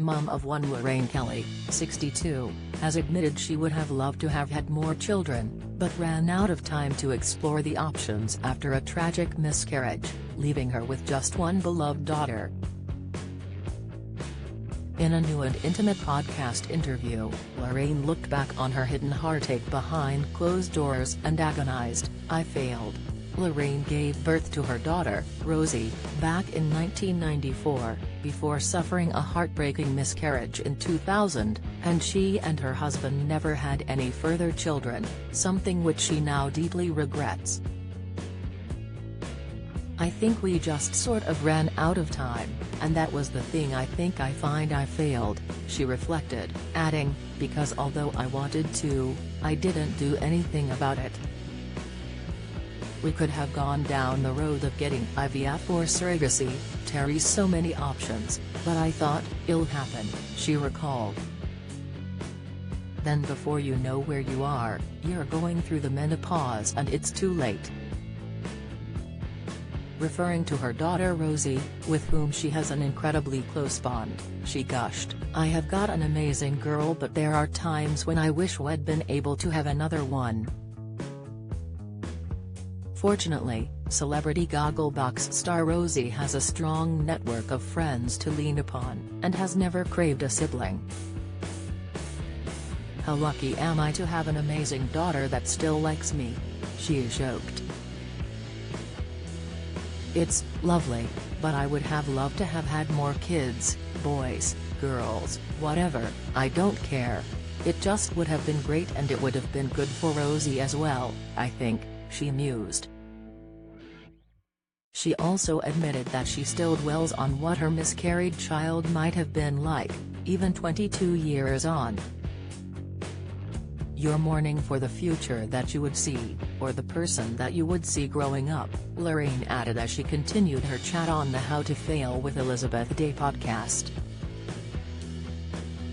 mom of one. Lorraine Kelly, 62, has admitted she would have loved to have had more children, but ran out of time to explore the options after a tragic miscarriage, leaving her with just one beloved daughter. In a new and intimate podcast interview, Lorraine looked back on her hidden heartache behind closed doors and agonized, "I failed." Lorraine gave birth to her daughter, Rosie, back in 1994, before suffering a heartbreaking miscarriage in 2000, and she and her husband never had any further children, something which she now deeply regrets. "I think we just sort of ran out of time, and that was the thing. I think I failed," she reflected, adding, "because although I wanted to, I didn't do anything about it. We could have gone down the road of getting IVF or surrogacy, Terry's so many options, but I thought, it'll happen," she recalled. "Then before you know where you are, you're going through the menopause and it's too late." Referring to her daughter Rosie, with whom she has an incredibly close bond, she gushed, "I have got an amazing girl, but there are times when I wish we'd been able to have another one." Fortunately, celebrity Gogglebox star Rosie has a strong network of friends to lean upon, and has never craved a sibling. "How lucky am I to have an amazing daughter that still likes me," she joked. "It's lovely, but I would have loved to have had more kids, boys, girls, whatever, I don't care. It just would have been great, and it would have been good for Rosie as well, I think," she mused. She also admitted that she still dwells on what her miscarried child might have been like, even 22 years on. "You're mourning for the future that you would see, or the person that you would see growing up," Lorraine added as she continued her chat on the How to Fail with Elizabeth Day podcast.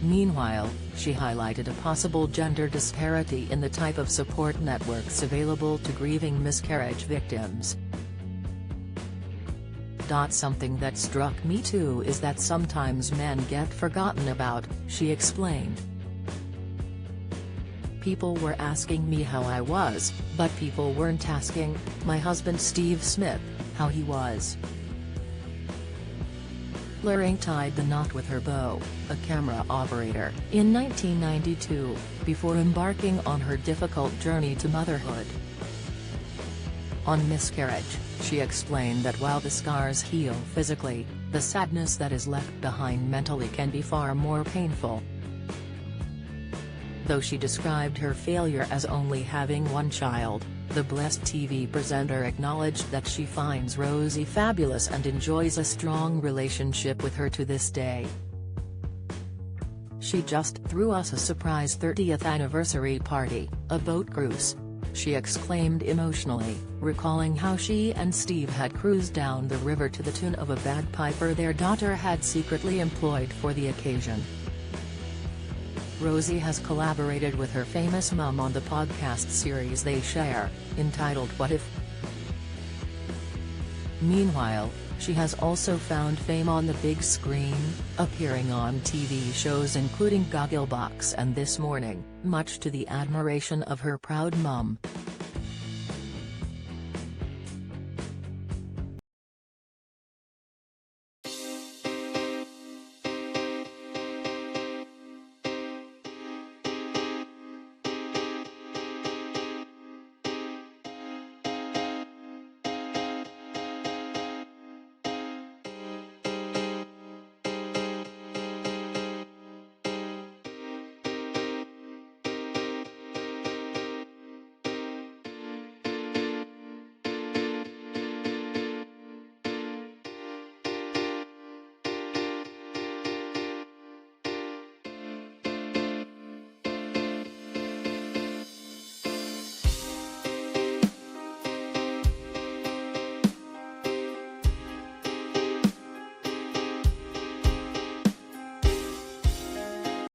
Meanwhile, she highlighted a possible gender disparity in the type of support networks available to grieving miscarriage victims. "Something that struck me too is that sometimes men get forgotten about," she explained. "People were asking me how I was, but people weren't asking my husband Steve Smith how he was." Lorraine tied the knot with her beau, a camera operator, in 1992, before embarking on her difficult journey to motherhood. On miscarriage, she explained that while the scars heal physically, the sadness that is left behind mentally can be far more painful. Though she described her failure as only having one child, the blessed TV presenter acknowledged that she finds Rosie fabulous and enjoys a strong relationship with her to this day. "She just threw us a surprise 30th anniversary party, a boat cruise," she exclaimed emotionally, recalling how she and Steve had cruised down the river to the tune of a bagpiper their daughter had secretly employed for the occasion. Rosie has collaborated with her famous mum on the podcast series they share, entitled What If? Meanwhile, she has also found fame on the big screen, appearing on TV shows including Gogglebox and This Morning, much to the admiration of her proud mum.